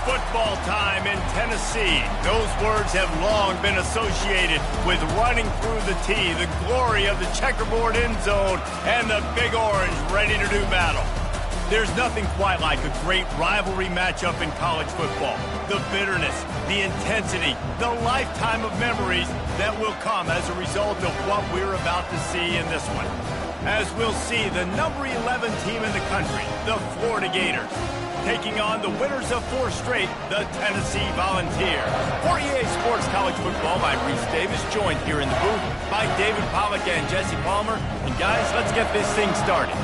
Football time in Tennessee. Those words have long been associated with running through the tee, the glory of the checkerboard end zone, and the Big Orange ready to do battle. There's nothing quite like a great rivalry matchup in college football. The bitterness, the intensity, the lifetime of memories that will come as a result of what we're about to see in this one. As we'll see the number 11 team in the country, the Florida Gators, taking on the winners of 4 straight, the Tennessee Volunteers. For EA Sports College Football, I'm Reese Davis, joined here in the booth by David Pollack and Jesse Palmer. And guys, let's get this thing started.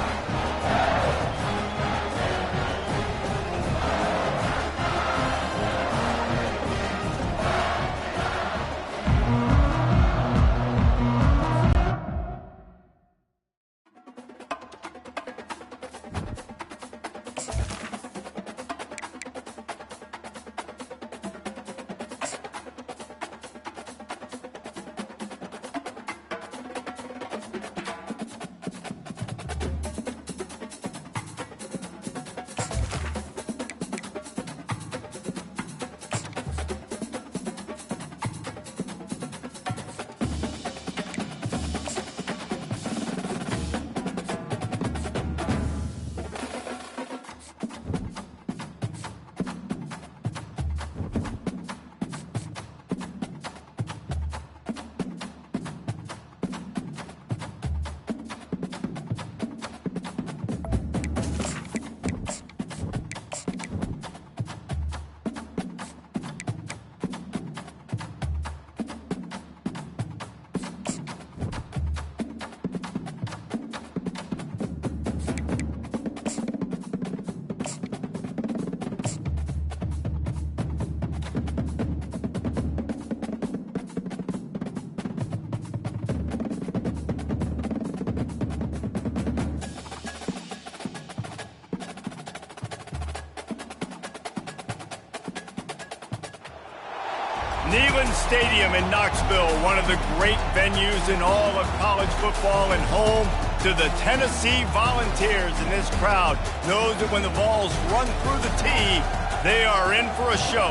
Neyland Stadium in Knoxville, one of the great venues in all of college football, and home to the Tennessee Volunteers. And this crowd knows that when the balls run through the tee, they are in for a show.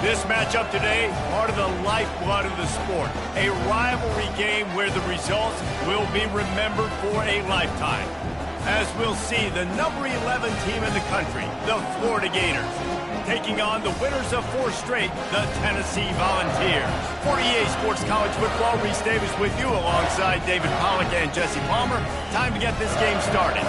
This matchup today, part of the lifeblood of the sport. A rivalry game where the results will be remembered for a lifetime. As we'll see the number 11 team in the country, the Florida Gators, taking on the winners of 4 straight, the Tennessee Volunteers. For EA Sports College Football, Reese Davis with you alongside David Pollack and Jesse Palmer. Time to get this game started.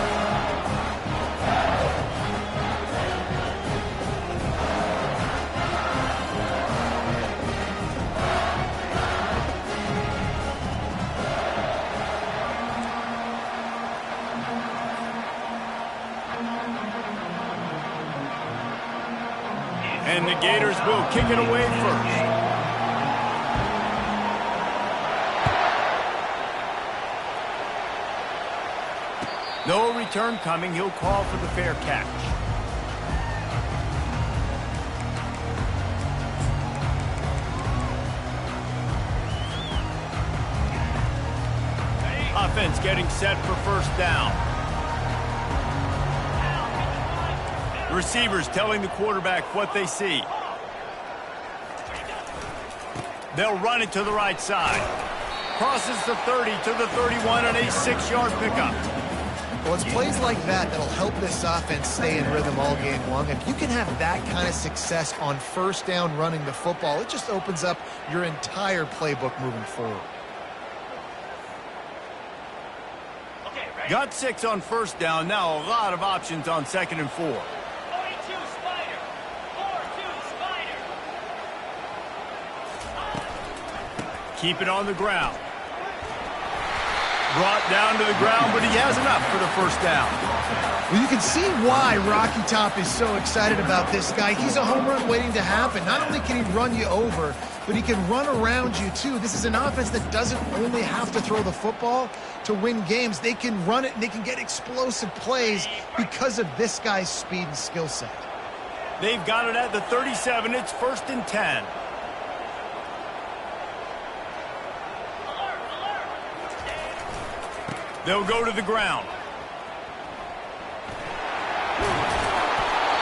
And the Gators will kick it away first. No return coming. He'll call for the fair catch. Offense getting set for first down. Receivers telling the quarterback what they see. They'll run it to the right side. Crosses the 30 to the 31 and a 6-yard pickup. Well, it's plays like that that'll help this offense stay in rhythm all game long. If you can have that kind of success on first down running the football, it just opens up your entire playbook moving forward. Got 6 on first down. Now a lot of options on 2nd and 4. Keep it on the ground. Brought down to the ground, but he has enough for the first down. Well, you can see why Rocky Top is so excited about this guy. He's a home run waiting to happen. Not only can he run you over, but he can run around you too. This is an offense that doesn't only have to throw the football to win games. They can run it and they can get explosive plays because of this guy's speed and skill set. They've got it at the 37. It's 1st and 10. They'll go to the ground.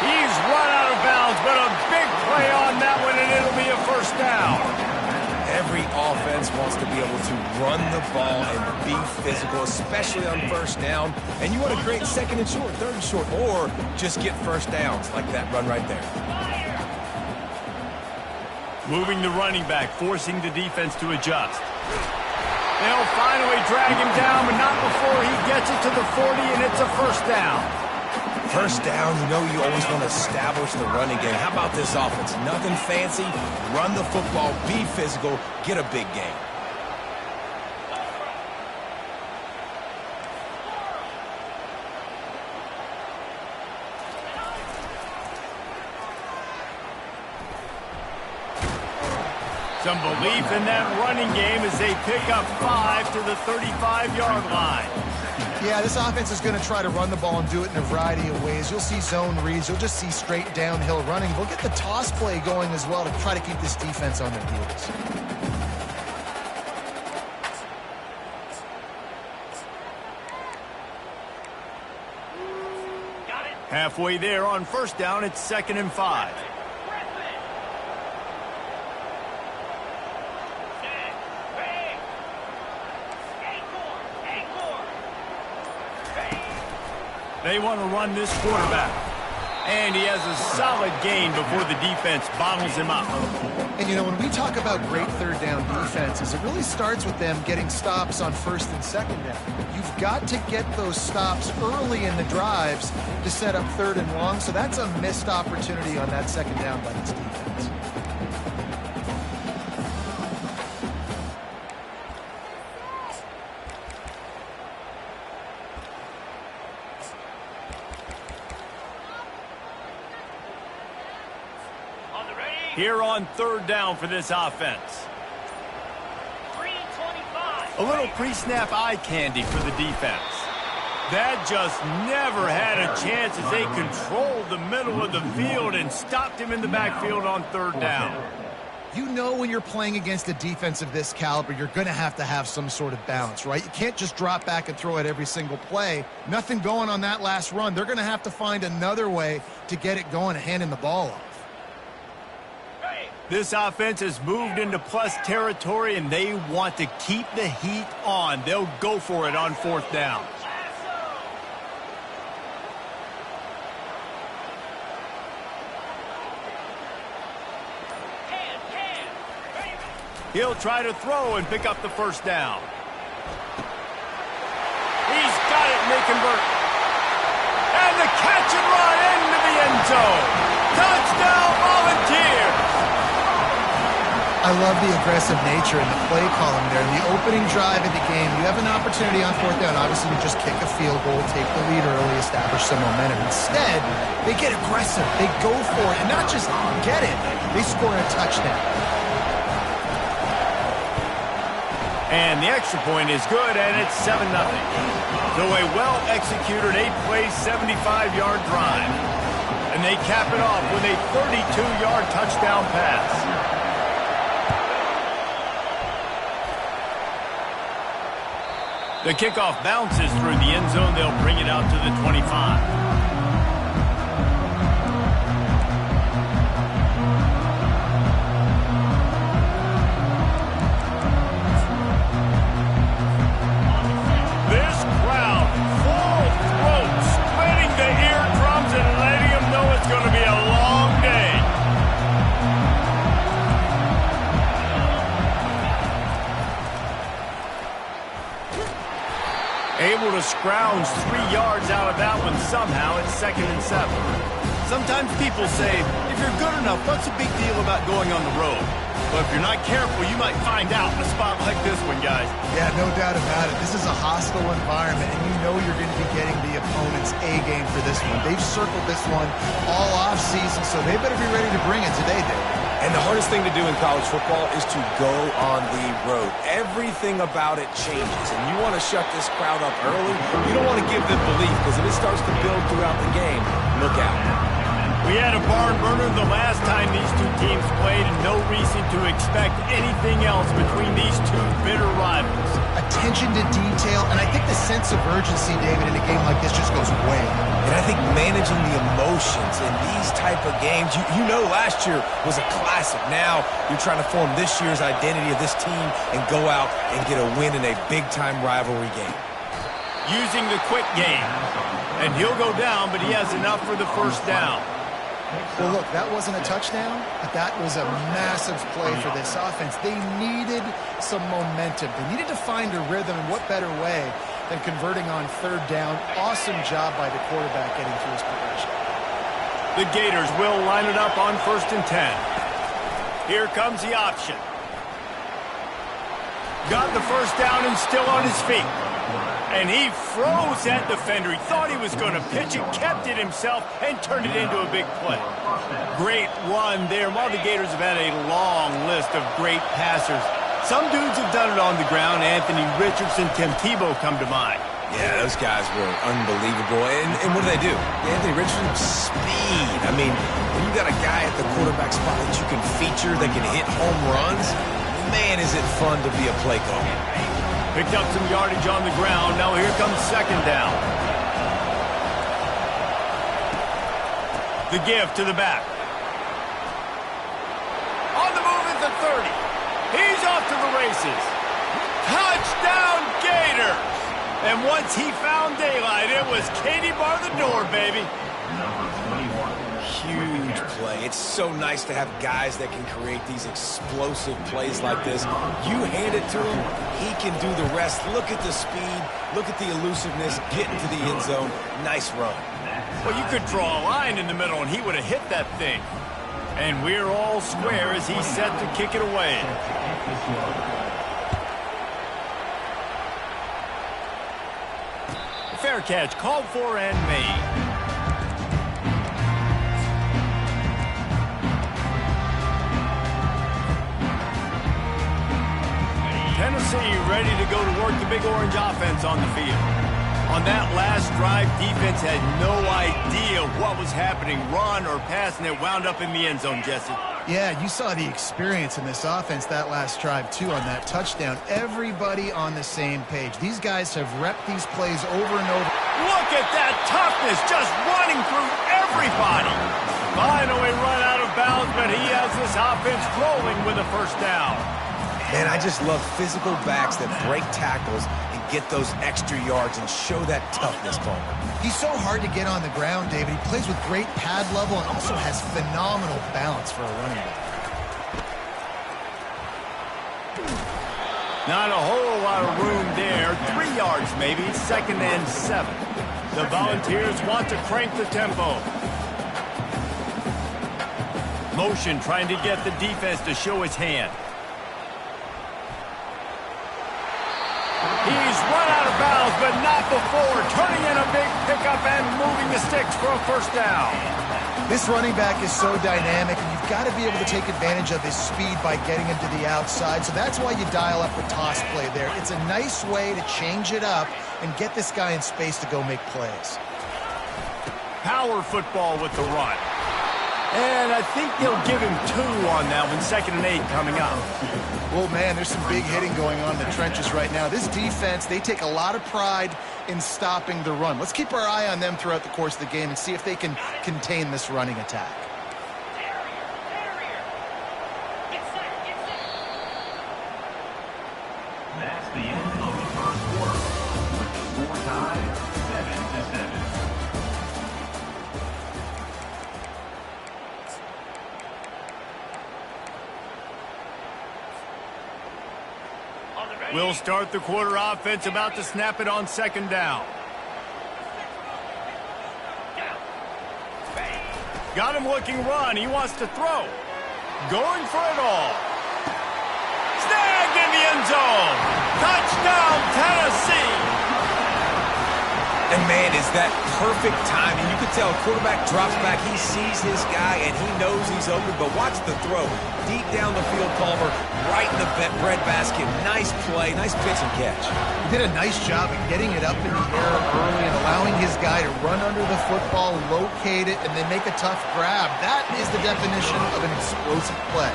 He's run out of bounds, but a big play on that one, and it'll be a first down. Every offense wants to be able to run the ball and be physical, especially on first down. And you want to create second and short, third and short, or just get first downs like that run right there. Moving the running back, forcing the defense to adjust. They'll finally drag him down, but not before he gets it to the 40, and it's a first down. First down, you know you always want to establish the running game. How about this offense? Nothing fancy. Run the football, be physical, get a big gain. Some belief in that running game as they pick up 5 to the 35-yard line. Yeah, this offense is going to try to run the ball and do it in a variety of ways. You'll see zone reads. You'll just see straight downhill running. We'll get the toss play going as well to try to keep this defense on their heels. Halfway there on first down, it's 2nd and 5. They want to run this quarterback. And he has a solid gain before the defense bottles him up. And, you know, when we talk about great third down defenses, it really starts with them getting stops on first and second down. You've got to get those stops early in the drives to set up third and long, so that's a missed opportunity on that second down by this defense. Here on third down for this offense. 3:25. A little pre-snap eye candy for the defense. That just never had a chance as they controlled the middle of the field and stopped him in the backfield on third down. You know when you're playing against a defense of this caliber, you're going to have some sort of balance, right? You can't just drop back and throw it every single play. Nothing going on that last run. They're going to have to find another way to get it going and handing the ball off. This offense has moved into plus territory, and they want to keep the heat on. They'll go for it on fourth down. He'll try to throw and pick up the first down. He's got it, Mekenberg. And the catch and run into the end zone. Touchdown, Volunteers. I love the aggressive nature and the play calling there. In the opening drive of the game, you have an opportunity on fourth down. Obviously, you just kick a field goal, take the lead early, establish some momentum. Instead, they get aggressive. They go for it. And not just get it, they score a touchdown. And the extra point is good, and it's 7-0. So a well-executed 8-play, 75-yard drive. And they cap it off with a 32-yard touchdown pass. The kickoff bounces through the end zone. They'll bring it out to the 25. This crowd, full throat, splitting the eardrums and letting them know it's going to be a long day. Able to scrounge 3 yards out of that one somehow. It's 2nd and 7. Sometimes people say, if you're good enough, what's the big deal about going on the road? But if you're not careful, you might find out in a spot like this one, guys. Yeah, no doubt about it. This is a hostile environment, and you know you're going to be getting the opponent's A-game for this one. They've circled this one all off-season, so they better be ready to bring it today, Dave. And the hardest thing to do in college football is to go on the road. Everything about it changes, and you want to shut this crowd up early. You don't want to give them belief, because if it starts to build throughout the game, look out. We had a barn burner the last time these two teams played, and no reason to expect anything else between these two bitter rivals. A attention to detail, and I think the sense of urgency, David, in a game like this just goes way up. And I think managing the emotions in these type of games, you know last year was a classic. Now you're trying to form this year's identity of this team and go out and get a win in a big-time rivalry game. Using the quick game. And he'll go down, but he has enough for the first down. Well, look, that wasn't a touchdown, but that was a massive play for this offense. They needed some momentum. They needed to find a rhythm, and what better way than converting on third down. Awesome job by the quarterback getting through his progression. The Gators will line it up on 1st and 10. Here comes the option. Got the first down and still on his feet. And he froze that defender. He thought he was going to pitch it, kept it himself, and turned it into a big play. Great run there. While the Gators have had a long list of great passers, some dudes have done it on the ground. Anthony Richardson, Tim Tebow come to mind. Yeah, those guys were unbelievable. And what do? Anthony Richardson, speed. I mean, when you got a guy at the quarterback spot that you can feature, that can hit home runs, man, is it fun to be a play caller. Picked up some yardage on the ground. Now here comes 2nd down. The give to the back. On the move at the 30. He's off to the races. Touchdown, Gator! And once he found daylight, it was Katie bar the door, baby. Huge play. It's so nice to have guys that can create these explosive plays like this. You hand it to him, he can do the rest. Look at the speed, look at the elusiveness, get into the end zone. Nice run. Well, you could draw a line in the middle, and he would have hit that thing. And we're all square as he's set to kick it away. Fair catch called for and made. Tennessee ready to go to work the Big Orange offense on the field. On that last drive, defense had no idea what was happening, run or pass, and it wound up in the end zone, Jesse. Yeah, you saw the experience in this offense that last drive, too, on that touchdown. Everybody on the same page. These guys have repped these plays over and over. Look at that toughness, just running through everybody. Finally run out of bounds, but he has this offense rolling with a first down. Man, I just love physical backs that break tackles and get those extra yards and show that toughness, Palmer. He's so hard to get on the ground, David. He plays with great pad level and also has phenomenal balance for a running back. Not a whole lot of room there. 3 yards maybe, 2nd and 7. The Volunteers want to crank the tempo. Motion trying to get the defense to show his hand. He's run out of bounds, but not before. Turning in a big pickup and moving the sticks for a first down. This running back is so dynamic, and you've got to be able to take advantage of his speed by getting him to the outside. So that's why you dial up the toss play there. It's a nice way to change it up and get this guy in space to go make plays. Power football with the run. And I think they'll give him 2 on that one. 2nd and 8 coming up. Well, man, there's some big hitting going on in the trenches right now. This defense, they take a lot of pride in stopping the run. Let's keep our eye on them throughout the course of the game and see if they can contain this running attack. That's the end of the first quarter. With the score tied 7-7. We'll start the quarter offense, about to snap it on 2nd down. Got him looking run. He wants to throw. Going for it all. Snagged in the end zone. Touchdown, Tennessee. And, man, is that perfect timing. You can tell a quarterback drops back. He sees his guy, and he knows he's open. But watch the throw. Deep down the field, Palmer, right in the bread basket. Nice play, nice pitch and catch. He did a nice job of getting it up in the air early and allowing his guy to run under the football, locate it, and then make a tough grab. That is the definition of an explosive play.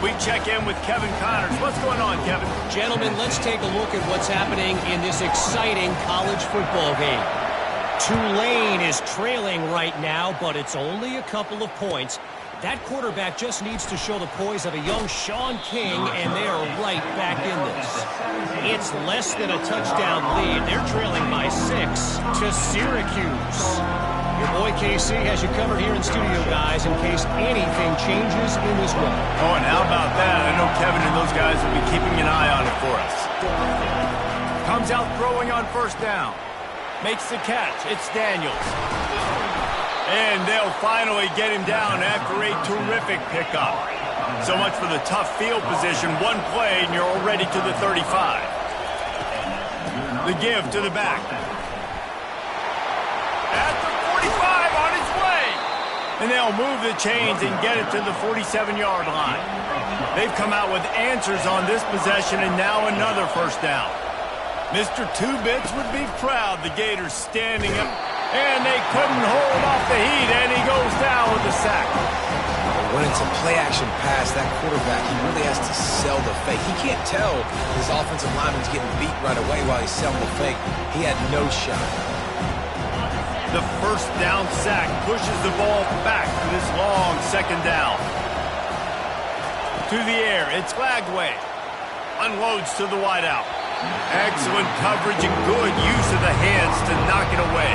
We check in with Kevin Connors. What's going on, Kevin? Gentlemen, let's take a look at what's happening in this exciting college football game. Tulane is trailing right now, but it's only a couple of points. That quarterback just needs to show the poise of a young Sean King, and they are right back in this. It's less than a touchdown lead. They're trailing by 6 to Syracuse. Your boy KC has you covered here in studio, guys, in case anything changes in this one. Oh, and how about that? I know Kevin and those guys will be keeping an eye on it for us. Comes out throwing on first down. Makes the catch. It's Daniels. And they'll finally get him down after a terrific pickup. So much for the tough field position. One play, and you're already to the 35. The give to the back. At the 45 on his way. And they'll move the chains and get it to the 47-yard line. They've come out with answers on this possession, and now another first down. Mr. Two-Bits would be proud. The Gators standing up, and they couldn't hold off the heat, and he goes down with a sack. When it's a play-action pass, that quarterback, he really has to sell the fake. He can't tell his offensive lineman's getting beat right away while he's selling the fake. He had no shot. The first down sack pushes the ball back to this long second down. To the air, it's Lagway. Unloads to the wideout. Excellent coverage and good use of the hands to knock it away.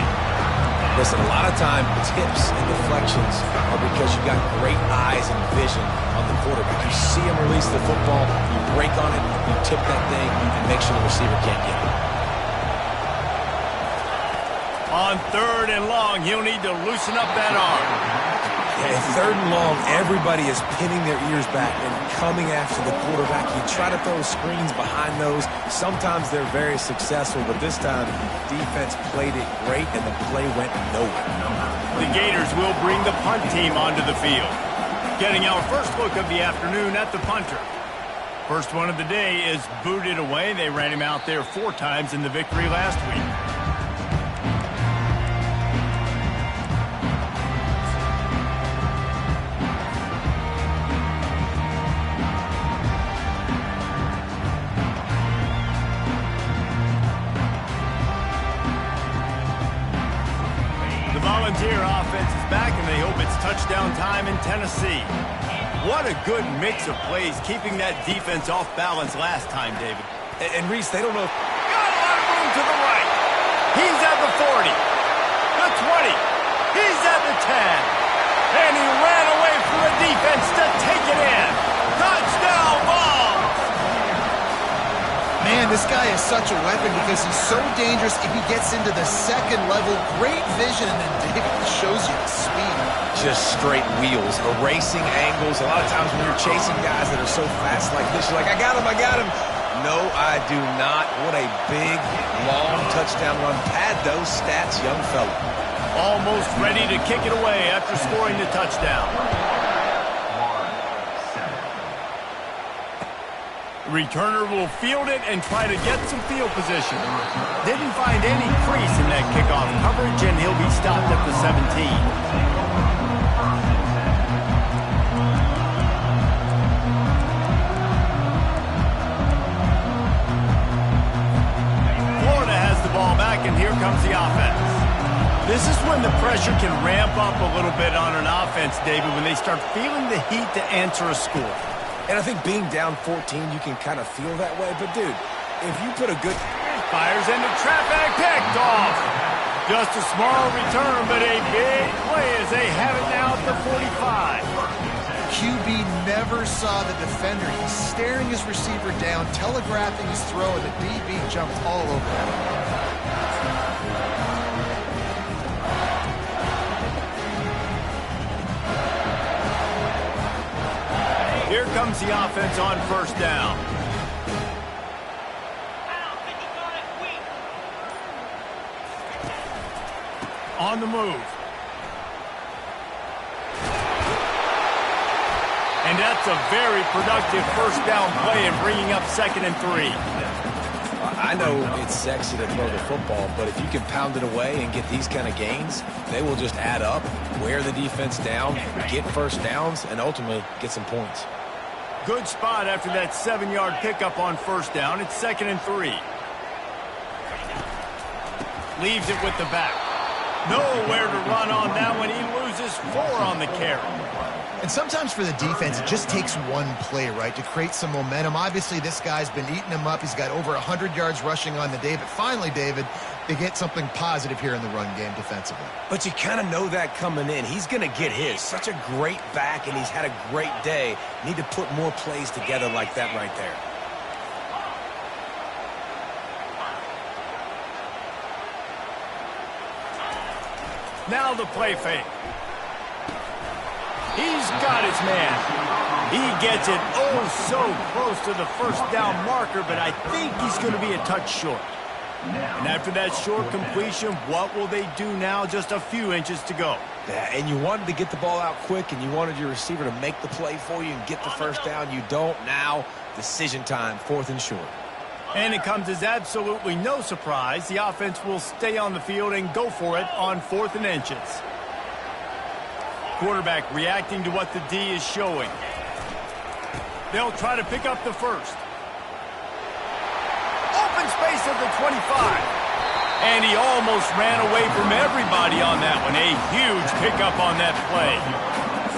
Listen, a lot of time, tips and deflections are because you got great eyes and vision on the quarterback. You see him release the football, you break on it, you tip that thing, and make sure the receiver can't get it. On third and long, he'll need to loosen up that arm. Yeah, third and long, everybody is pinning their ears back and coming after the quarterback. You try to throw screens behind those. Sometimes they're very successful, but this time, defense played it great, and the play went nowhere. The Gators will bring the punt team onto the field. Getting our first look of the afternoon at the punter. First one of the day is booted away. They ran him out there 4 times in the victory last week. Volunteer offense is back, and they hope it's touchdown time in Tennessee. What a good mix of plays, keeping that defense off balance last time, David. And Reese, they don't know. Got a lot of room to the right. He's at the 40, the 20. He's at the 10. And he ran away from the defense to take it in. Touchdown ball. Man, this guy is such a weapon because he's so dangerous if he gets into the second level. Great vision, and then David shows you the speed. Just straight wheels, erasing angles. A lot of times when you're chasing guys that are so fast like this, you're like, I got him, I got him. No, I do not. What a big, long touchdown run. Pad those stats, young fella. Almost ready to kick it away after scoring the touchdown. Returner will field it and try to get some field position. Didn't find any crease in that kickoff coverage, and he'll be stopped at the 17. Florida has the ball back, and here comes the offense. This is when the pressure can ramp up a little bit on an offense, David, when they start feeling the heat to answer a score. And I think being down 14, you can kind of feel that way. But, dude, if you put a good... Fires into traffic, picked off. Just a small return, but a big play as they have it now at the 45. QB never saw the defender. He's staring his receiver down, telegraphing his throw, and the DB jumped all over him. Here comes the offense on first down. On the move. And that's a very productive first down play in bringing up 2nd and 3. I know it's sexy to throw the football, but if you can pound it away and get these kind of gains, they will just add up, wear the defense down, get first downs, and ultimately get some points. Good spot after that 7-yard pickup on first down. It's 2nd and 3. Leaves it with the back. Nowhere to run on that one. He loses 4 on the carry. And sometimes for the defense, it just takes one play, right, to create some momentum. Obviously, this guy's been eating him up. He's got over 100 yards rushing on the day. But finally, David, they get something positive here in the run game defensively. But you kind of know that coming in. He's going to get his. Such a great back, and he's had a great day. Need to put more plays together like that right there. Now the play fake. He's got his man. He gets it oh so close to the first down marker, but I think he's going to be a touch short. And after that short completion, what will they do now? Just a few inches to go. Yeah, and you wanted to get the ball out quick, and you wanted your receiver to make the play for you and get the first down. You don't now. Decision time, 4th and short. And it comes as absolutely no surprise. The offense will stay on the field and go for it on 4th and inches. Quarterback reacting to what the D is showing. They'll try to pick up the first. Open space at the 25. And he almost ran away from everybody on that one. A huge pickup on that play.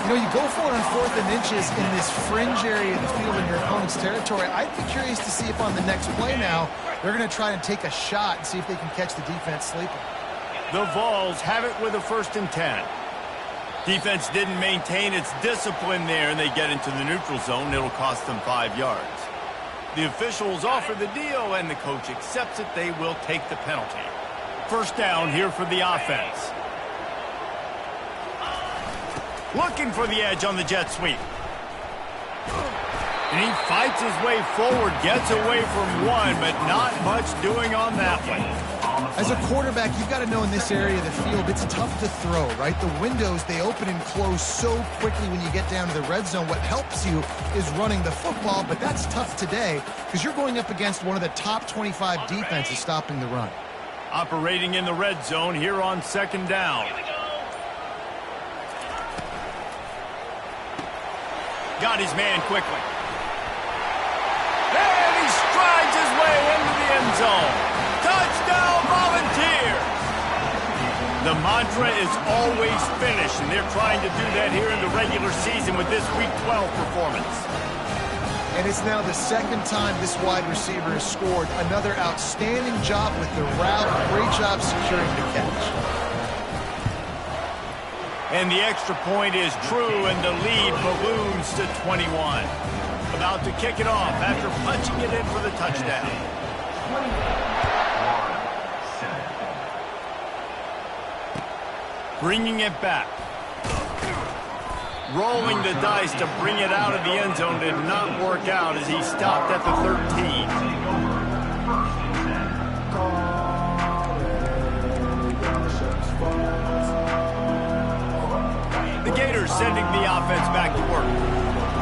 You know, you go for it on 4th and inches in this fringe area of the field in your opponent's territory. I'd be curious to see if on the next play now, they're going to try and take a shot and see if they can catch the defense sleeping. The Vols have it with a 1st and 10. Defense didn't maintain its discipline there, and they get into the neutral zone. It'll cost them 5 yards. The officials offer the deal, and the coach accepts it. They will take the penalty. First down here for the offense. Looking for the edge on the jet sweep. And he fights his way forward, gets away from one, but not much doing on that one. As a quarterback, you've got to know in this area of the field, it's tough to throw, right? The windows, they open and close so quickly when you get down to the red zone. What helps you is running the football, but that's tough today because you're going up against one of the top 25 defenses stopping the run. Operating in the red zone here on 2nd down. Got his man quickly. And he strides his way into the end zone. Touchdown, Volunteers! The mantra is always finish, and they're trying to do that here in the regular season with this Week 12 performance. And it's now the 2nd time this wide receiver has scored. Another outstanding job with the route. Great job securing the catch. And the extra point is true, and the lead balloons to 21. About to kick it off after punching it in for the touchdown. Bringing it back. Rolling the dice to bring it out of the end zone did not work out as he stopped at the 13. The Gators sending the offense back to work.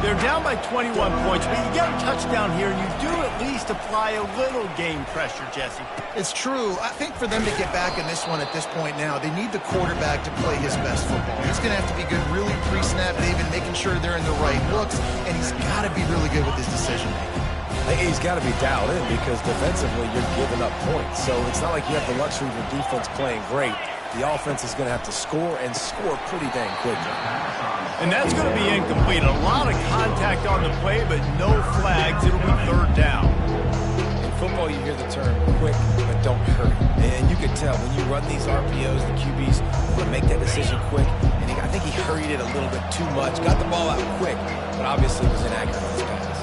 They're down by 21 points, but you get a touchdown here, and you do at least apply a little game pressure, Jesse. It's true. I think for them to get back in this one at this point now, they need the quarterback to play his best football. He's going to have to be good really pre-snap, David, making sure they're in the right looks, and he's got to be really good with his decision-making. He's got to be dialed in because defensively you're giving up points. So it's not like you have the luxury of your defense playing great. The offense is going to have to score and score pretty dang quickly. And that's going to be incomplete. A lot of contact on the play, but no flags. It'll be 3rd down. In football, you hear the term quick, but don't hurry. And you can tell when you run these RPOs, the QBs want to make that decision quick. And I think he hurried it a little bit too much. Got the ball out quick, but obviously was inaccurate on his pass.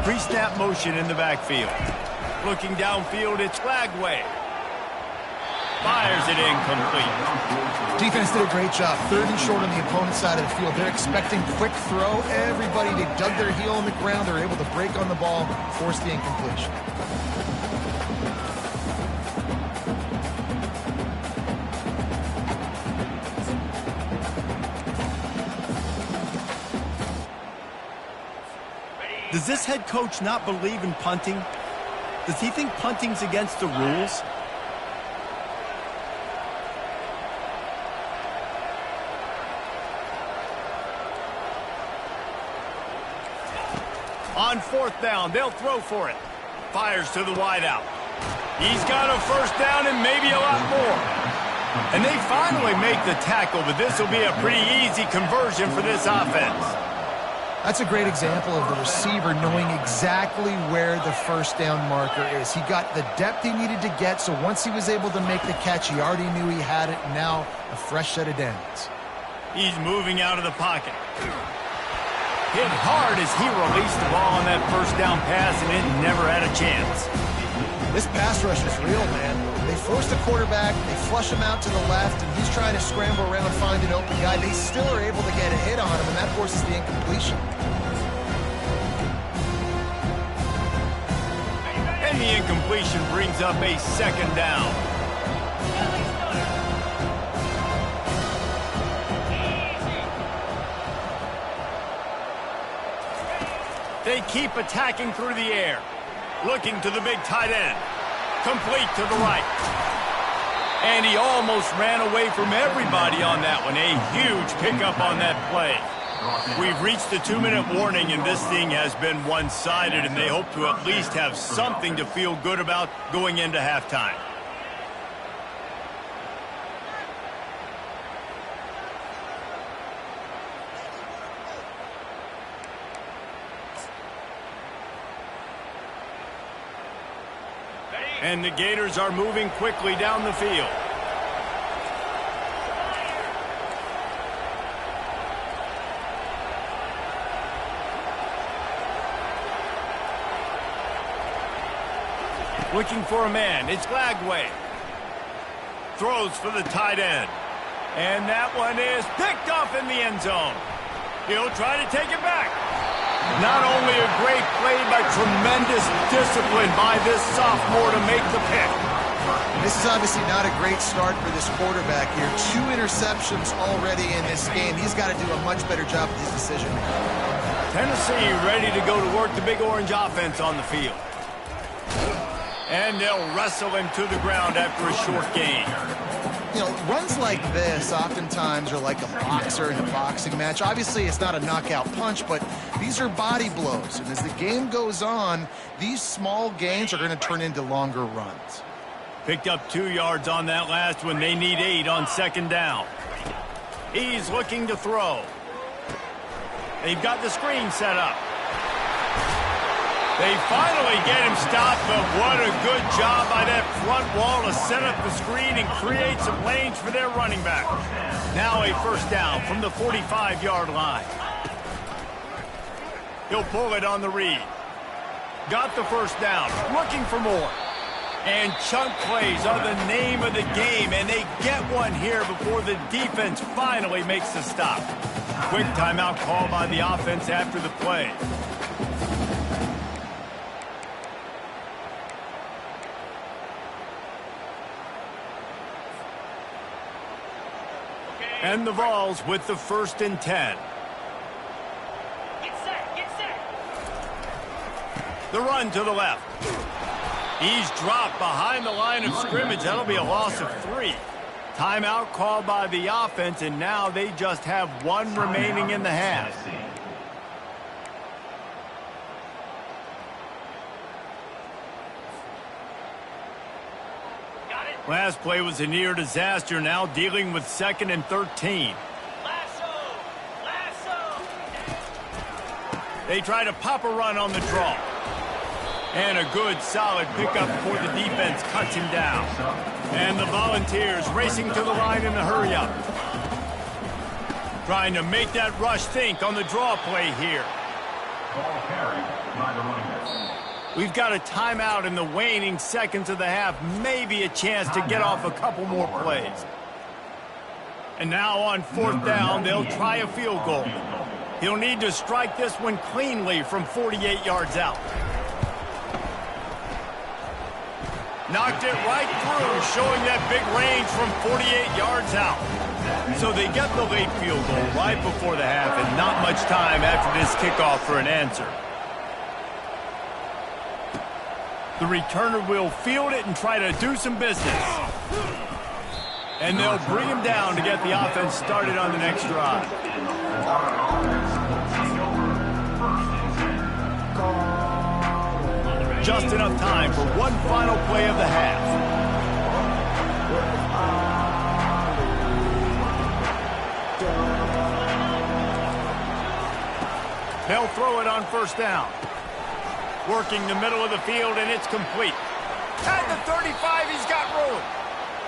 Pre-snap motion in the backfield. Looking downfield, it's Lagway. Fires it incomplete. Defense did a great job. 3rd and short on the opponent's side of the field. They're expecting quick throw. Everybody, they dug their heel in the ground. They're able to break on the ball, force the incompletion. Does this head coach not believe in punting? Does he think punting's against the rules? On 4th down, they'll throw for it. Fires to the wideout. He's got a first down and maybe a lot more. And they finally make the tackle, but this will be a pretty easy conversion for this offense. That's a great example of the receiver knowing exactly where the first down marker is. He got the depth he needed to get, so once he was able to make the catch, he already knew he had it. Now, a fresh set of downs. He's moving out of the pocket. Hit hard as he released the ball on that first down pass, and it never had a chance. This pass rush is real, man. They force the quarterback, they flush him out to the left, and he's trying to scramble around and find an open guy. They still are able to get a hit on him, and that forces the incompletion. And the incompletion brings up a second down. They keep attacking through the air. Looking to the big tight end. Complete to the right. And he almost ran away from everybody on that one. A huge pickup on that play. We've reached the 2-minute warning, and this thing has been one-sided, and they hope to at least have something to feel good about going into halftime. And the Gators are moving quickly down the field. Looking for a man. It's Glagway. Throws for the tight end. And that one is picked off in the end zone. He'll try to take it back. Not only a great play, but tremendous discipline by this sophomore to make the pick. This is obviously not a great start for this quarterback here. 2 interceptions already in this game. He's got to do a much better job with his decision. Tennessee ready to go to work the Big Orange offense on the field. And they'll wrestle him to the ground after a short gain. You know, runs like this oftentimes are like a boxer in a boxing match. Obviously, it's not a knockout punch, but these are body blows. And as the game goes on, these small gains are going to turn into longer runs. Picked up 2 yards on that last one. They need 8 on second down. He's looking to throw. They've got the screen set up. They finally get him stopped, but what a good job by that front wall to set up the screen and create some lanes for their running back. Now a first down from the 45-yard line. He'll pull it on the read. Got the first down, looking for more. And chunk plays are the name of the game, and they get one here before the defense finally makes the stop. Quick timeout call by the offense after the play. And the Vols with the 1st and 10. Get set. The run to the left. He's dropped behind the line of scrimmage. That'll be a loss of 3. Timeout called by the offense, and now they just have 1 remaining in the half. Last play was a near disaster, now dealing with 2nd and 13. Lasso. They try to pop a run on the draw. And a good, solid pickup before the defense cuts him down. And the Volunteers racing to the line in the hurry-up. Trying to make that rush think on the draw play here. Ball carried by the running back. We've got a timeout in the waning seconds of the half. Maybe a chance to get off a couple more plays. And now on 4th down, they'll try a field goal. He'll need to strike this one cleanly from 48 yards out. Knocked it right through, showing that big range from 48 yards out. So they get the late field goal right before the half, and not much time after this kickoff for an answer. The returner will field it and try to do some business. And they'll bring him down to get the offense started on the next drive. just enough time for one final play of the half. They'll throw it on first down. Working the middle of the field, and it's complete. At the 35, he's got room.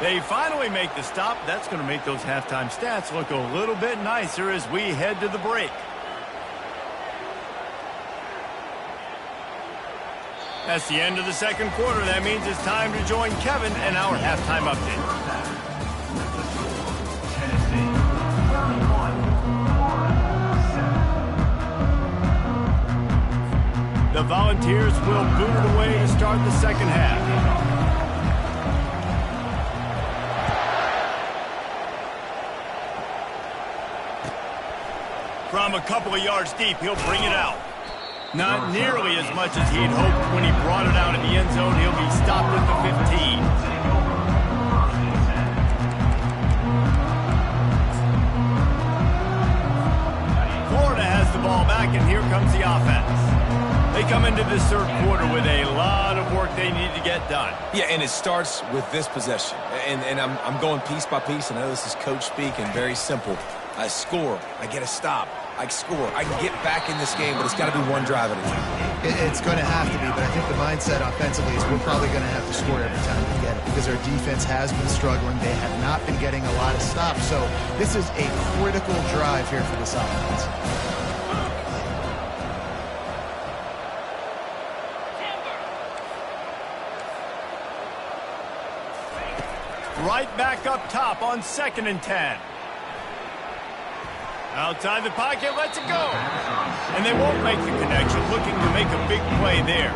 They finally make the stop. That's going to make those halftime stats look a little bit nicer as we head to the break. That's the end of the second quarter. That means it's time to join Kevin and our halftime update. The Volunteers will boot it away to start the second half. From a couple of yards deep, he'll bring it out. Not nearly as much as he'd hoped when he brought it out in the end zone. He'll be stopped at the 15. Florida has the ball back, and here comes the offense. They come into this third quarter with a lot of work they need to get done. Yeah, and it starts with this possession. And I'm going piece by piece, and I know this is coach speak and very simple. I score. I get a stop. I score. I can get back in this game, but it's got to be one drive at a time. It's going to have to be, but I think the mindset offensively is we're probably going to have to score every time we get it because our defense has been struggling. They have not been getting a lot of stops, so this is a critical drive here for this offense. Right back up top on 2nd and 10. Outside the pocket, lets it go. And they won't make the connection, looking to make a big play there.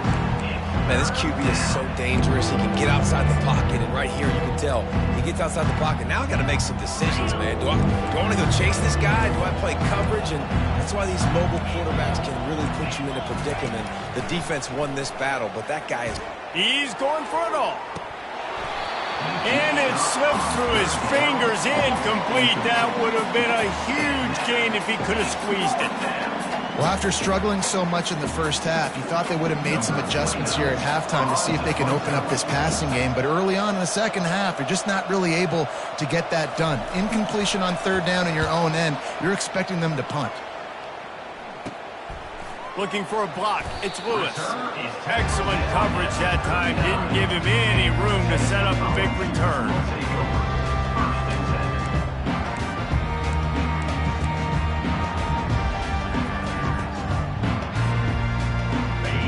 Man, this QB is so dangerous. He can get outside the pocket, and right here you can tell he gets outside the pocket. Now I got to make some decisions, man. Do I want to go chase this guy? Do I play coverage? And that's why these mobile quarterbacks can really put you in a predicament. The defense won this battle, but that guy is... He's going for it all. And it slips through his fingers, incomplete. That would have been a huge gain if he could have squeezed it. Well, after struggling so much in the first half, you thought they would have made some adjustments here at halftime to see if they can open up this passing game. But early on in the second half, you're just not really able to get that done. Incompletion on third down in your own end, you're expecting them to punt. Looking for a block. It's Lewis. Excellent coverage that time. Didn't give him any room to set up a big return.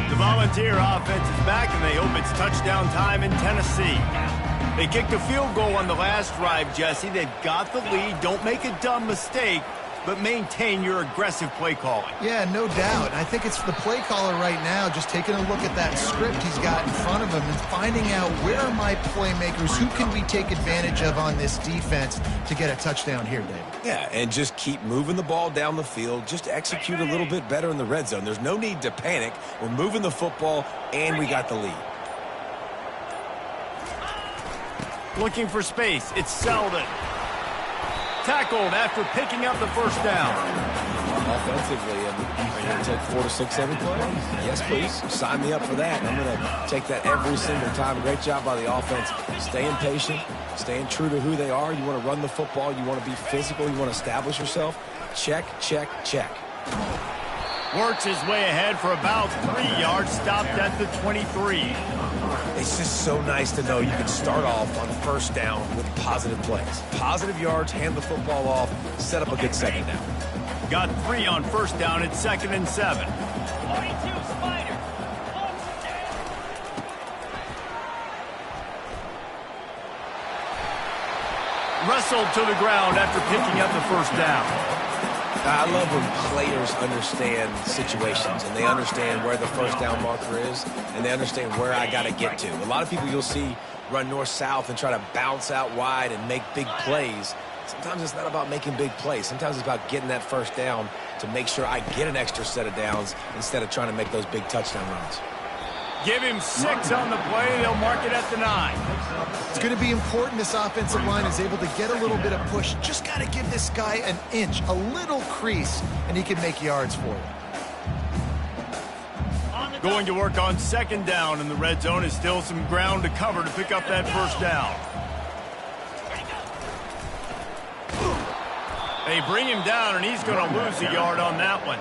The Volunteer offense is back, and they hope it's touchdown time in Tennessee. They kicked a field goal on the last drive, Jesse. They've got the lead. Don't make a dumb mistake, but maintain your aggressive play calling. Yeah, no doubt. I think it's the play caller right now just taking a look at that script he's got in front of him and finding out where are my playmakers, who can we take advantage of on this defense to get a touchdown here, David. Yeah, and just keep moving the ball down the field. Just execute a little bit better in the red zone. There's no need to panic. We're moving the football, and we got the lead. Looking for space. It's Selden. Tackled after picking up the first down. Offensively, are you going to take 4 to 6 every play? Yes, please. Sign me up for that. I'm going to take that every single time. Great job by the offense. Staying patient, staying true to who they are. You want to run the football. You want to be physical. You want to establish yourself. Check, check, check. Works his way ahead for about 3 yards. Stopped at the 23. It's just so nice to know you can start off on first down with positive plays. Positive yards, hand the football off, set up a good second down. Got 3 on first down at 2nd and 7. 42, Spider. Wrestled to the ground after picking up the first down. I love when players understand situations and they understand where the first down marker is and they understand where I got to get to. A lot of people you'll see run north-south and try to bounce out wide and make big plays. Sometimes it's not about making big plays. Sometimes it's about getting that first down to make sure I get an extra set of downs instead of trying to make those big touchdown runs. Give him 6 on the play. They'll mark it at the 9. It's going to be important this offensive line is able to get a little bit of push. Just got to give this guy an inch, a little crease, and he can make yards for you. On the Going to work on second down in the red zone. Is still some ground to cover to pick up that first down. They bring him down, and he's going to lose a yard on that one.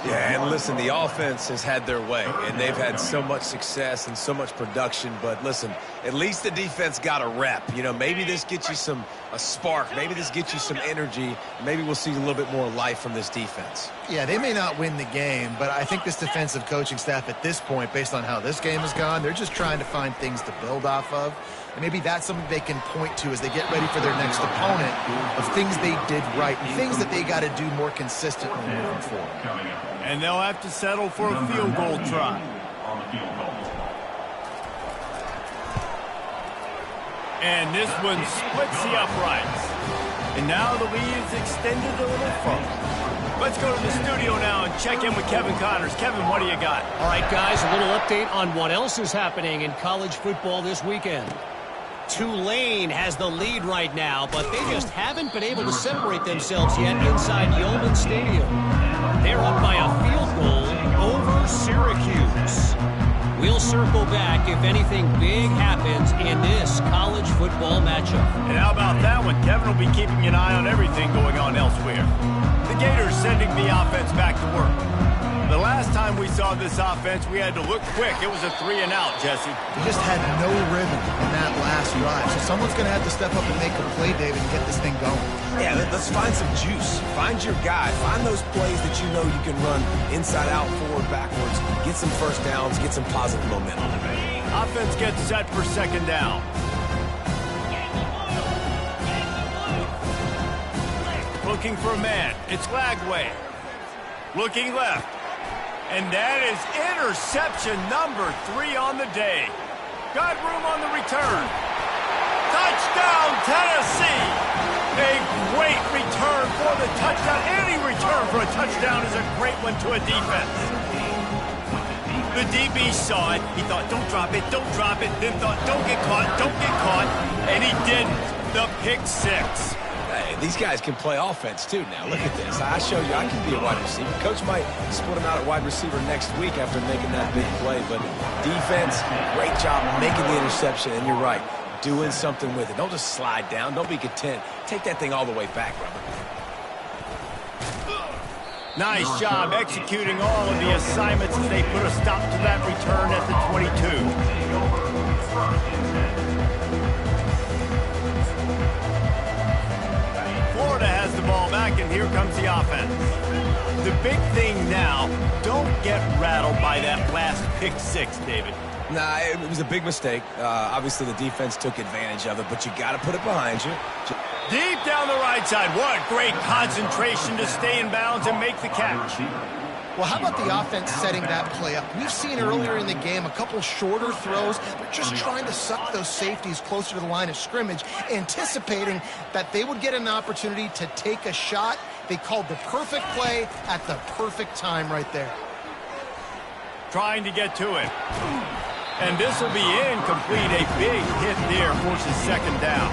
Yeah, and listen, the offense has had their way, and they've had so much success and so much production. But listen, at least the defense got a rep. You know, maybe this gets you a spark. Maybe this gets you some energy. Maybe we'll see a little bit more life from this defense. Yeah, they may not win the game, but I think this defensive coaching staff at this point, based on how this game has gone, they're just trying to find things to build off of. And maybe that's something they can point to as they get ready for their next opponent of things they did right and things that they got to do more consistently moving forward. And they'll have to settle for a field goal try. And this one splits the uprights. And now the lead is extended a little further. Let's go to the studio now and check in with Kevin Connors. Kevin, what do you got? All right, guys, a little update on what else is happening in college football this weekend. Tulane has the lead right now, but they just haven't been able to separate themselves yet inside Yeoman Stadium. They're up by a field goal over Syracuse. We'll circle back if anything big happens in this college football matchup. And how about that one? Kevin will be keeping an eye on everything going on elsewhere. The Gators sending the offense back to work. The last time we saw this offense, we had to look quick. It was a 3-and-out, Jesse. We just had no rhythm in that last drive. So someone's going to have to step up and make a play, David, and get this thing going. Yeah, let's find some juice. Find your guy. Find those plays that you know you can run inside out, forward, backwards. Get some first downs. Get some positive momentum. Offense gets set for second down. Looking for a man. It's Lagway. Looking left. And that is interception number 3 on the day. Got room on the return. Touchdown, Tennessee! A great return for the touchdown. Any return for a touchdown is a great one to a defense. The DB saw it. He thought, don't drop it, don't drop it. Then thought, don't get caught, don't get caught. And he didn't. The pick 6. Hey, these guys can play offense, too, now. Look at this. I show you I can be a wide receiver. Coach might split him out at wide receiver next week after making that big play. But defense, great job making the interception. And you're right, doing something with it. Don't just slide down. Don't be content. Take that thing all the way back, brother. Nice job executing all of the assignments as they put a stop to that return at the 22. Florida has the ball back, and here comes the offense. The big thing now, don't get rattled by that last pick 6, David. Nah, it was a big mistake. Obviously, the defense took advantage of it, but you got to put it behind you. Deep down the right side. What great concentration to stay in bounds and make the catch. Well, how about the offense setting that play up? We've seen earlier in the game a couple shorter throws. They're just trying to suck those safeties closer to the line of scrimmage, anticipating that they would get an opportunity to take a shot. They called the perfect play at the perfect time right there. Trying to get to it. And this will be incomplete. A big hit there forces second down.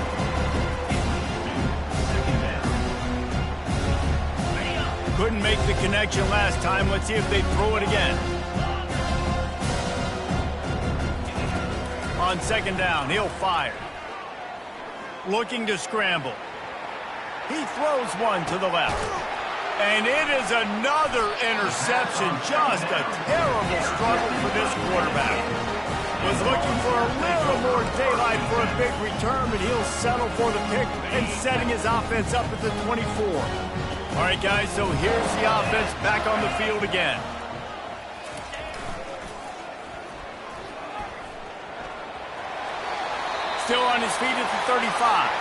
Couldn't make the connection last time. Let's see if they throw it again. On second down, he'll fire. Looking to scramble. He throws one to the left. And it is another interception. Just a terrible struggle for this quarterback. Was looking for a little more daylight for a big return, but he'll settle for the pick and setting his offense up at the 24. All right, guys, so here's the offense back on the field again. Still on his feet at the 35.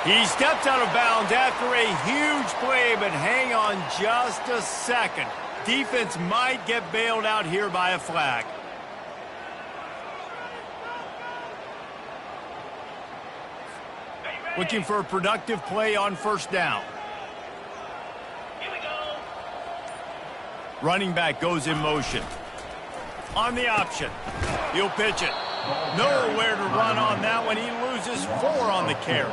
He stepped out of bounds after a huge play, but hang on just a second. Defense might get bailed out here by a flag. Looking for a productive play on first down. Running back goes in motion. On the option. He'll pitch it. Nowhere to run on that one. He loses 4 on the carry.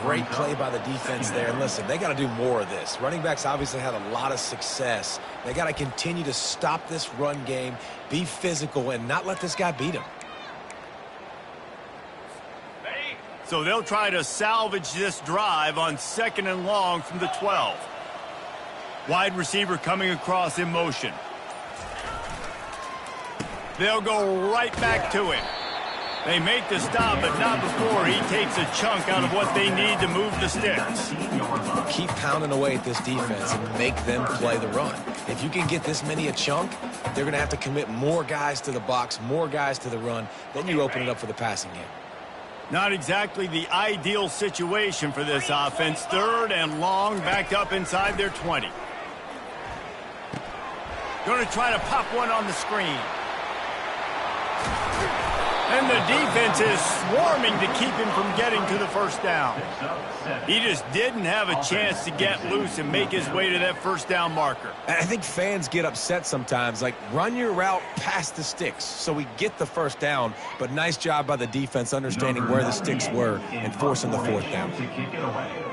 Great play by the defense there. And listen, they got to do more of this. Running backs obviously had a lot of success. They got to continue to stop this run game, be physical, and not let this guy beat him. So they'll try to salvage this drive on 2nd and long from the 12. Wide receiver coming across in motion. They'll go right back to him. They make the stop, but not before he takes a chunk out of what they need to move the sticks. Keep pounding away at this defense and make them play the run. If you can get this many a chunk, they're going to have to commit more guys to the box, more guys to the run. Then you open it up for the passing game. Not exactly the ideal situation for this offense. 3rd and long, backed up inside their 20. Going to try to pop one on the screen. And the defense is swarming to keep him from getting to the first down. He just didn't have a chance to get loose and make his way to that first down marker. I think fans get upset sometimes, like run your route past the sticks so we get the first down, but nice job by the defense understanding where the sticks were and forcing the 4th down. To kick it away.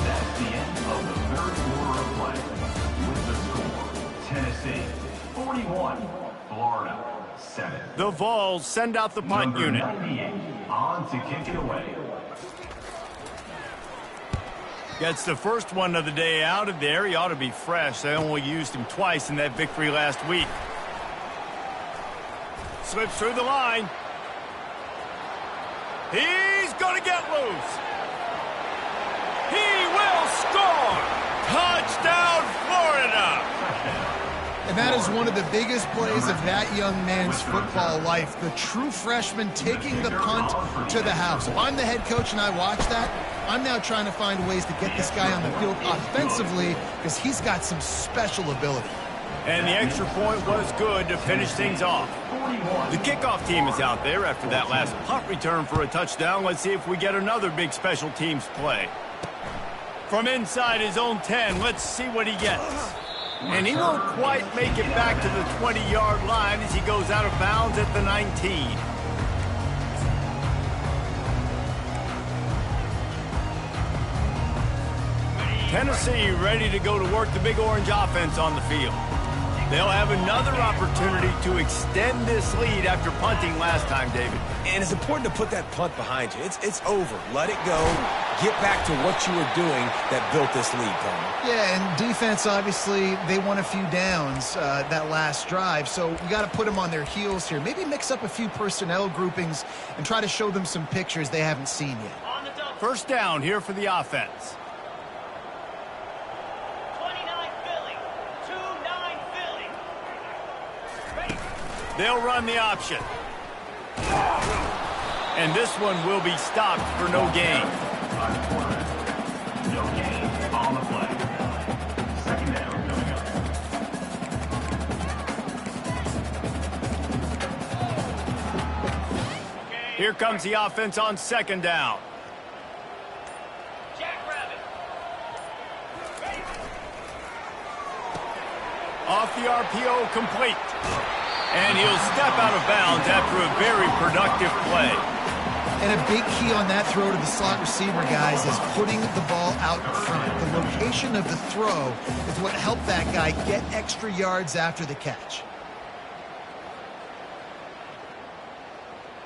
That's the end of the 3rd quarter of play. With the score, Tennessee 41, Florida 7. The Vols send out the punt Number unit. 98 on to kick it away. Gets the first one of the day out of there. He ought to be fresh. They only used him twice in that victory last week. Slips through the line. He's going to get loose. He will score. Touchdown, Florida. And that is one of the biggest plays of that young man's football life. The true freshman taking the punt to the house. If I'm the head coach and I watch that, I'm now trying to find ways to get this guy on the field offensively because he's got some special ability. And the extra point was good to finish things off. The kickoff team is out there after that last punt return for a touchdown. Let's see if we get another big special teams play. From inside his own 10, let's see what he gets. And he won't quite make it back to the 20-yard line as he goes out of bounds at the 19. Tennessee ready to go to work the Big Orange offense on the field. They'll have another opportunity to extend this lead after punting last time, David. And it's important to put that punt behind you. It's over. Let it go. Get back to what you were doing that built this lead, Coleman. Yeah, and defense, obviously, they won a few downs that last drive, so you got to put them on their heels here. Maybe mix up a few personnel groupings and try to show them some pictures they haven't seen yet. First down here for the offense. 29 Philly. 2-9 Philly. They'll run the option. And this one will be stopped for no gain. No gain on the play. 2nd down coming up. Here comes the offense on 2nd down. Jackrabbit. Off the RPO, complete. And he'll step out of bounds after a very productive play. And a big key on that throw to the slot receiver, guys, is putting the ball out in front. The location of the throw is what helped that guy get extra yards after the catch.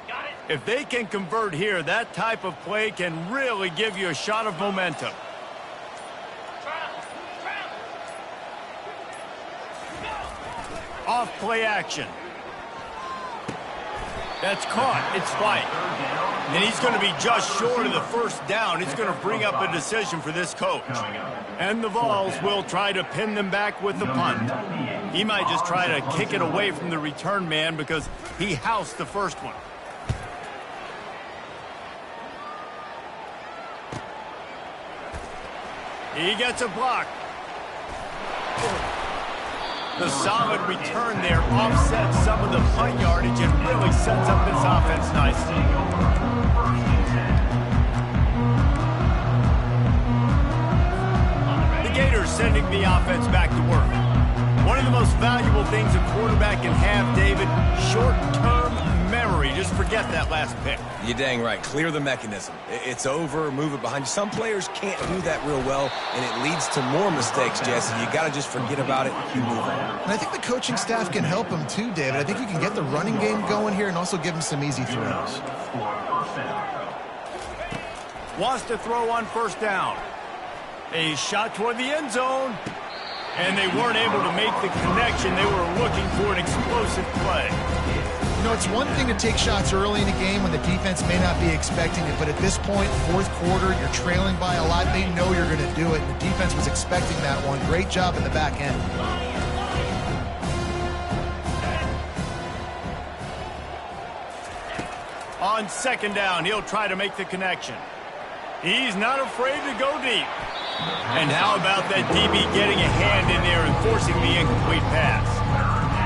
Got it. If they can convert here, that type of play can really give you a shot of momentum. Travel. Off play action. That's caught. It's flight. And he's going to be just short of the first down. It's going to bring up a decision for this coach. And the Vols will try to pin them back with the punt. He might just try to kick it away from the return man because he housed the first one. He gets a block. The solid return there offsets some of the punt yardage and really sets up this offense nicely. The Gators sending the offense back to work. One One of the most valuable things a quarterback can have, David, short-term memory. Just forget that last pick. You're dang right. Clear the mechanism. It's over, move it behind you. Some players can't do that real well, and it leads to more mistakes, Jesse. You got to just forget about it and move on. And I think the coaching staff can help him too, David. I think you can get the running game going here and also give him some easy throws. Wants to throw on first down. A shot toward the end zone. And they weren't able to make the connection. They were looking for an explosive play. You know, it's one thing to take shots early in a game when the defense may not be expecting it, but at this point, fourth quarter, you're trailing by a lot. They know you're going to do it. The defense was expecting that one. Great job in the back end. On second down, he'll try to make the connection. He's not afraid to go deep. And how about that DB getting a hand in there and forcing the incomplete pass?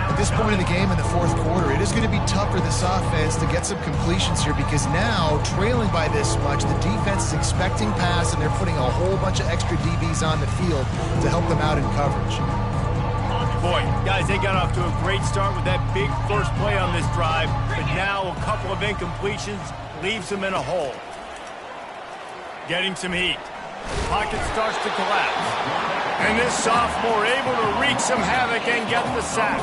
At this point in the game in the fourth quarter, it is going to be tough for this offense to get some completions here because now, trailing by this much, the defense is expecting pass and they're putting a whole bunch of extra DBs on the field to help them out in coverage. Boy, guys, they got off to a great start with that big first play on this drive, but now a couple of incompletions leaves them in a hole. Getting some heat. Pocket starts to collapse. And this sophomore able to wreak some havoc and get the sack.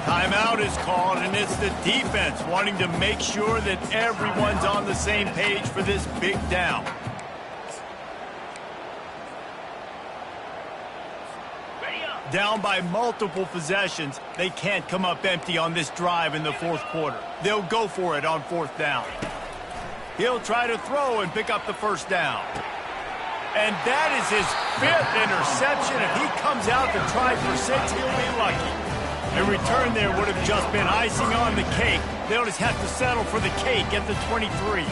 Timeout is called, and it's the defense wanting to make sure that everyone's on the same page for this big down. Down by multiple possessions, they can't come up empty on this drive in the fourth quarter. They'll go for it on fourth down. He'll try to throw and pick up the first down. And that is his fifth interception. If he comes out to try for 6, he'll be lucky. A return there would have just been icing on the cake. They'll just have to settle for the cake at the 23.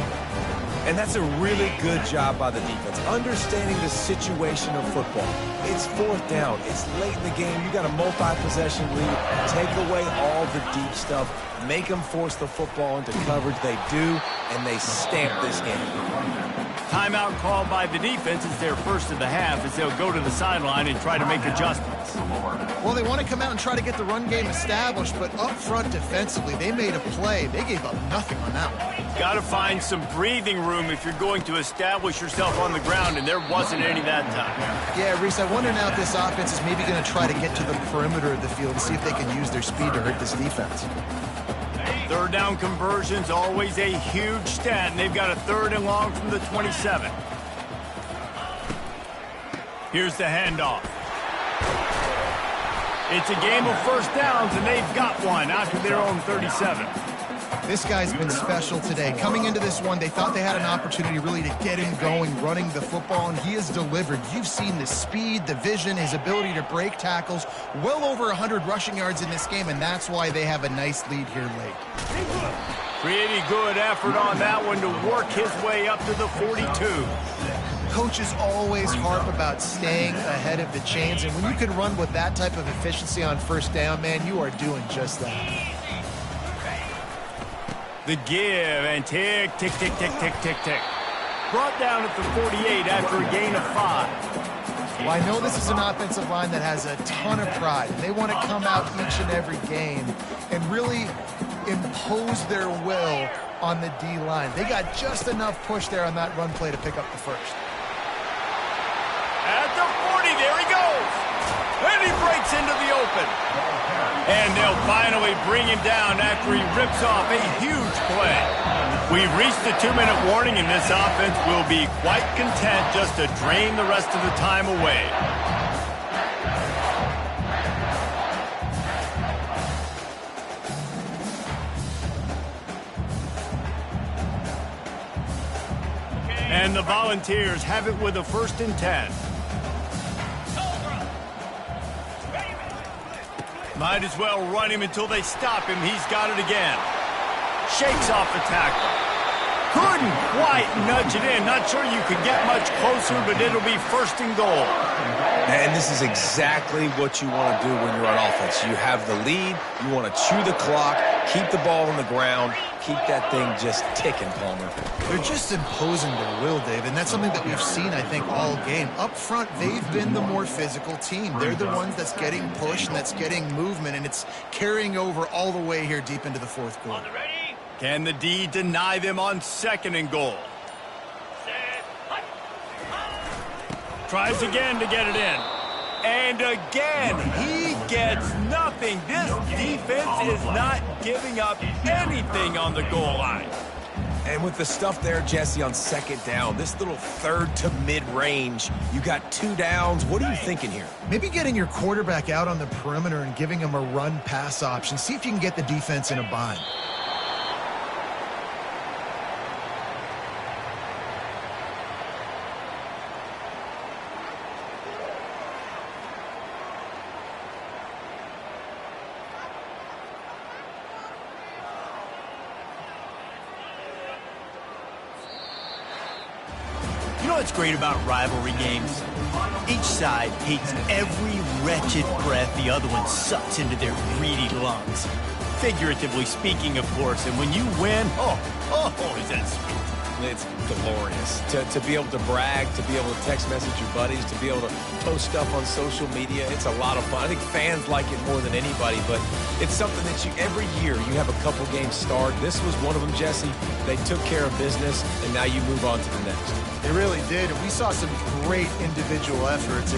And that's a really good job by the defense, understanding the situation of football. It's fourth down. It's late in the game. You got a multi-possession lead. Take away all the deep stuff. Make them force the football into coverage. They do, and they stamp this game. Timeout called by the defense is their first of the half as they'll go to the sideline and try to make adjustments. Well, they want to come out and try to get the run game established, but up front defensively, they made a play. They gave up nothing on that one. Got to find some breathing room if you're going to establish yourself on the ground, and there wasn't any that time. Yeah, Reese, I wonder now if this offense is maybe going to try to get to the perimeter of the field and see if they can use their speed to hurt this defense. Third down conversion's always a huge stat, and they've got a third and long from the 27. Here's the handoff. It's a game of first downs, and they've got one out to their own 37. This guy's been special today. Coming into this one, they thought they had an opportunity really to get him going, running the football, and he has delivered. You've seen the speed, the vision, his ability to break tackles, well over 100 rushing yards in this game, and that's why they have a nice lead here late. Pretty good effort on that one to work his way up to the 42. Coaches always harp about staying ahead of the chains, and when you can run with that type of efficiency on first down, man, you are doing just that. The give and tick, tick, tick, tick, tick, tick, tick. Brought down at the 48 after a gain of 5. Well, I know this is an offensive line that has a ton of pride. They want to come out each and every game and really impose their will on the D-line. They got just enough push there on that run play to pick up the first. At the 40, there he goes. And he breaks into the open. And they'll finally bring him down after he rips off a huge play. We've reached the 2-minute warning, and this offense will be quite content just to drain the rest of the time away. And the Volunteers have it with a 1st and 10. Might as well run him until they stop him. He's got it again. Shakes off the tackle. Couldn't quite nudge it in. Not sure you could get much closer, but it'll be 1st and goal. And this is exactly what you want to do when you're on offense. You have the lead, you want to chew the clock, keep the ball on the ground, keep that thing just ticking, Palmer. They're just imposing their will, Dave, and that's something that we've seen, I think, all game. Up front, they've been the more physical team. They're the ones that's getting pushed and that's getting movement, and it's carrying over all the way here deep into the fourth quarter. Ready? Can the D deny them on 2nd and goal? Set. Hut. Tries again to get it in. And again, he gets nothing. This defense is not giving up anything on the goal line. And with the stuff there, Jesse, on 2nd down, this little 3rd to mid-range, you got 2 downs. What are you thinking here? Maybe getting your quarterback out on the perimeter and giving him a run-pass option. See if you can get the defense in a bind. You know what's great about rivalry games? Each side hates every wretched breath the other one sucks into their greedy lungs. Figuratively speaking, of course, and when you win, is that sweet. It's glorious to be able to brag, to be able to text message your buddies, to be able to post stuff on social media. It's a lot of fun. I think fans like it more than anybody, but it's something that every year you have a couple games start. This was one of them, Jesse. They took care of business, and now you move on to the next. They really did, and we saw some great individual efforts.